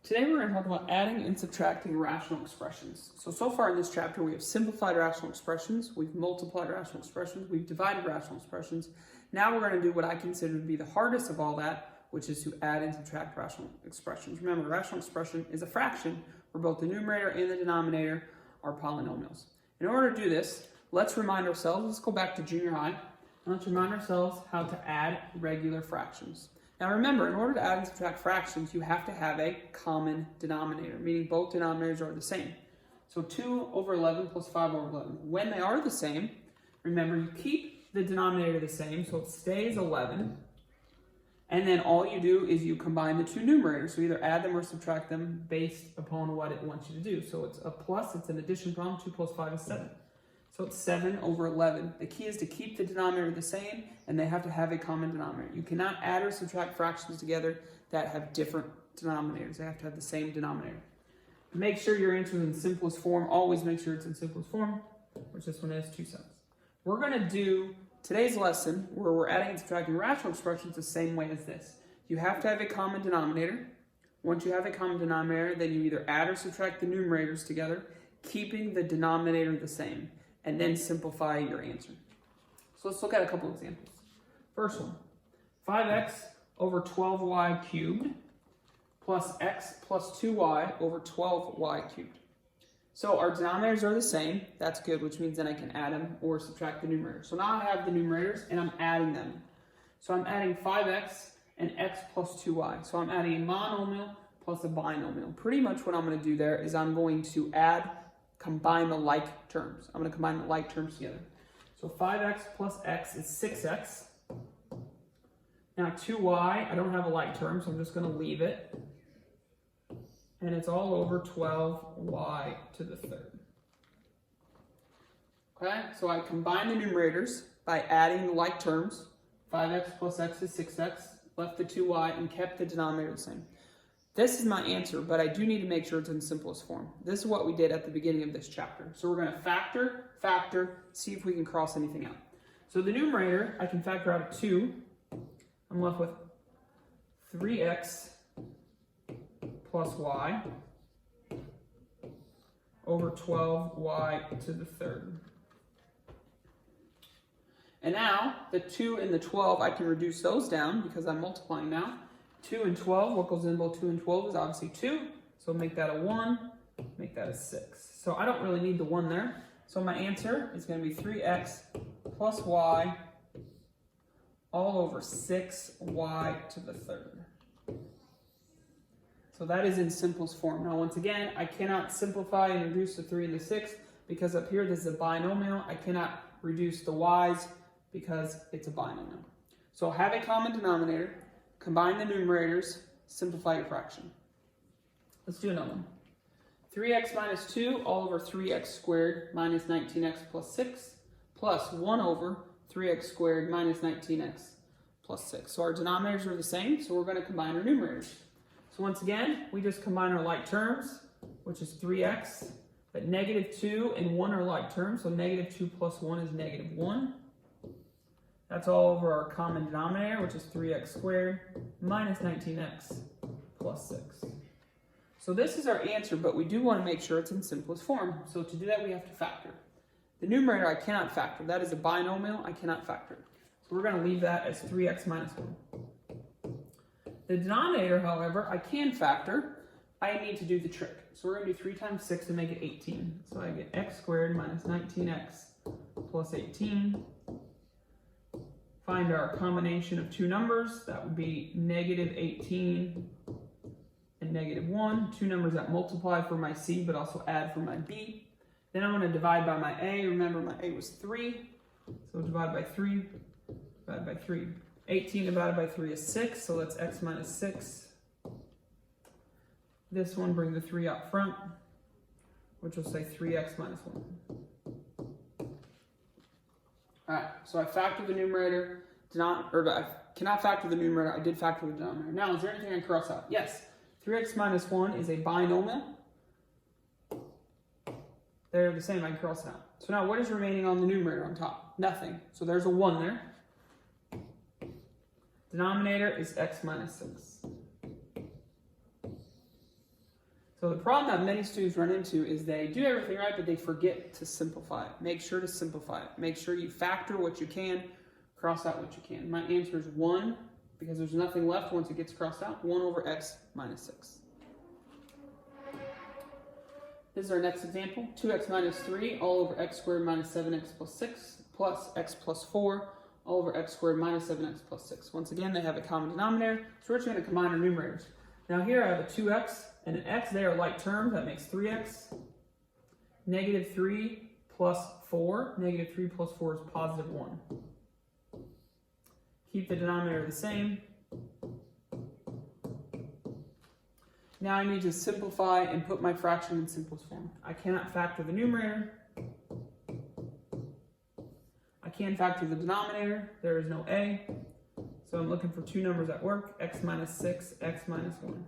Today we're going to talk about adding and subtracting rational expressions. So far in this chapter we have simplified rational expressions, we've multiplied rational expressions, we've divided rational expressions. Now we're going to do what I consider to be the hardest of all that, which is to add and subtract rational expressions. Remember, a rational expression is a fraction where both the numerator and the denominator are polynomials. In order to do this, let's remind ourselves, let's go back to junior high, and let's remind ourselves how to add regular fractions. Now remember, in order to add and subtract fractions, you have to have a common denominator, meaning both denominators are the same. So 2 over 11 plus 5 over 11. When they are the same, remember you keep the denominator the same, so it stays 11. And then all you do is you combine the two numerators. So either add them or subtract them based upon what it wants you to do. So it's a plus, it's an addition problem, 2 plus 5 is 7. So it's 7 over 11. The key is to keep the denominator the same, and they have to have a common denominator. You cannot add or subtract fractions together that have different denominators. They have to have the same denominator. Make sure your answer is in simplest form. Always make sure it's in simplest form, which this one is 2/7. We're going to do today's lesson where we're adding and subtracting rational expressions the same way as this. You have to have a common denominator. Once you have a common denominator, then you either add or subtract the numerators together, keeping the denominator the same, and then simplify your answer. So let's look at a couple examples. First one, 5x over 12y cubed plus x plus 2y over 12y cubed. So our denominators are the same. That's good, which means then I can add them or subtract the numerator. So now I have the numerators and I'm adding them. So I'm adding 5x and x plus 2y. So I'm adding a monomial plus a binomial. Pretty much what I'm going to do there is I'm going to combine the like terms. I'm going to combine the like terms together. So 5x plus x is 6x. Now 2y, I don't have a like term, so I'm just going to leave it. And it's all over 12y to the third. Okay, so I combine the numerators by adding the like terms. 5x plus x is 6x, left the 2y, and kept the denominator the same. This is my answer, but I do need to make sure it's in simplest form. This is what we did at the beginning of this chapter. So we're going to factor, see if we can cross anything out. So the numerator, I can factor out a 2. I'm left with 3x plus y over 12y to the third. And now, the 2 and the 12, I can reduce those down because I'm multiplying now. 2 and 12, what goes in both 2 and 12 is obviously 2. So make that a 1, make that a 6. So I don't really need the 1 there. So my answer is going to be 3x plus y all over 6y to the third. So that is in simplest form. Now once again, I cannot simplify and reduce the 3 and the 6 because up here this is a binomial. I cannot reduce the y's because it's a binomial. So have a common denominator. Combine the numerators, simplify your fraction. Let's do another one. 3x minus 2 all over 3x squared minus 19x plus 6 plus 1 over 3x squared minus 19x plus 6. So our denominators are the same, so we're going to combine our numerators. So once again, we just combine our like terms, which is 3x, but negative 2 and 1 are like terms, so negative 2 plus 1 is negative 1. That's all over our common denominator, which is 3x squared minus 19x plus 6. So this is our answer, but we do want to make sure it's in simplest form. So to do that, we have to factor. The numerator I cannot factor. That is a binomial. I cannot factor. So we're going to leave that as 3x minus 1. The denominator, however, I can factor. I need to do the trick. So we're going to do 3 times 6 to make it 18. So I get x squared minus 19x plus 18. Find our combination of two numbers. That would be negative 18 and negative 1. Two numbers that multiply for my c, but also add for my b. Then I'm going to divide by my a. Remember, my a was 3. So divide by 3, divide by 3. 18 divided by 3 is 6, so that's x minus 6. This one, bring the 3 up front, which will say 3x minus 1. Alright, so I factor the numerator, I cannot factor the numerator, I did factor the denominator. Now, is there anything I can cross out? Yes, 3x minus 1 is a binomial. They're the same, I can cross it out. So now, what is remaining on the numerator on top? Nothing. So there's a 1 there. Denominator is x minus 6. So the problem that many students run into is they do everything right, but they forget to simplify it. Make sure to simplify it. Make sure you factor what you can, cross out what you can. My answer is 1, because there's nothing left once it gets crossed out, 1 over x minus 6. This is our next example. 2x minus 3 all over x squared minus 7x plus 6 plus x plus 4 all over x squared minus 7x plus 6. Once again, they have a common denominator, so we're just going to combine our numerators. Now here I have a 2x and an x. They are like terms. That makes 3x. Negative 3 plus 4. Negative 3 plus 4 is positive 1. Keep the denominator the same. Now I need to simplify and put my fraction in simplest form. I cannot factor the numerator. I can factor the denominator. There is no a. So I'm looking for two numbers that work, x minus 6, x minus 1.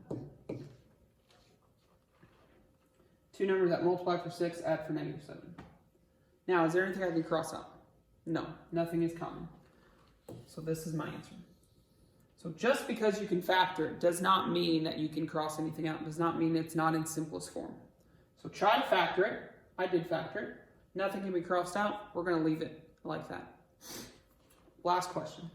Two numbers that multiply for 6, add for negative 7. Now, is there anything I can cross out? No, nothing is common. So this is my answer. So just because you can factor it does not mean that you can cross anything out. It does not mean it's not in simplest form. So try to factor it. I did factor it. Nothing can be crossed out. We're going to leave it like that. Last question.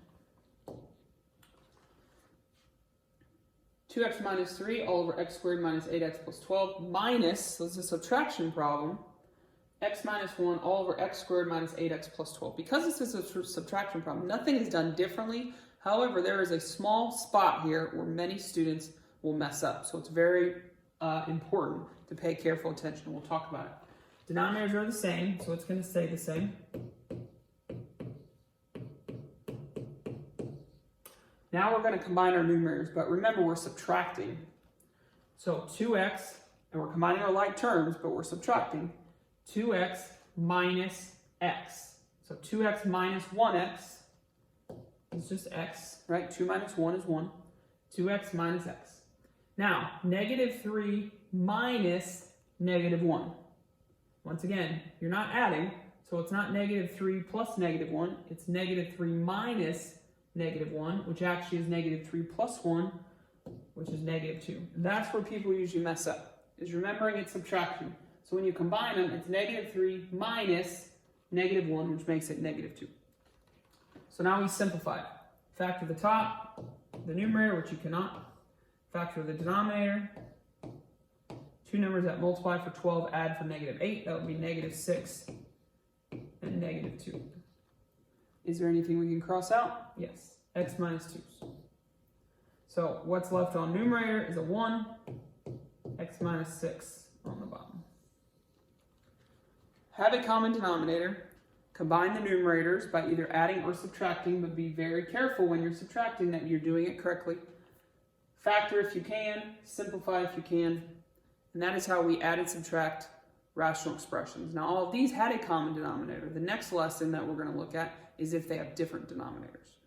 2x minus 3 all over x squared minus 8x plus 12 minus, so this is a subtraction problem, x minus 1 all over x squared minus 8x plus 12. Because this is a subtraction problem, nothing is done differently. However, there is a small spot here where many students will mess up. So it's very important to pay careful attention. We'll talk about it. Denominators are the same, so it's going to stay the same. Now we're going to combine our numerators, but remember we're subtracting. So 2x, and we're combining our like terms, but we're subtracting. 2x minus x. So 2x minus 1x is just x, right? 2 minus 1 is 1. 2x minus x. Now, negative 3 minus negative 1. Once again, you're not adding, so it's not negative 3 plus negative 1. It's negative 3 minus negative 1, which actually is negative 3 plus 1, which is negative 2. And that's where people usually mess up, is remembering it's subtraction. So when you combine them, it's negative 3 minus negative 1, which makes it negative 2. So now we simplify it. Factor the top, the numerator, which you cannot. Factor the denominator. Two numbers that multiply for 12 add for negative 8. That would be negative 6 and negative 2. Is there anything we can cross out? Yes. X minus 2. So what's left on numerator is a 1. X minus 6 on the bottom. Have a common denominator. Combine the numerators by either adding or subtracting, but be very careful when you're subtracting that you're doing it correctly. Factor if you can. Simplify if you can. And that is how we add and subtract rational expressions. Now all of these had a common denominator. The next lesson that we're going to look at is if they have different denominators.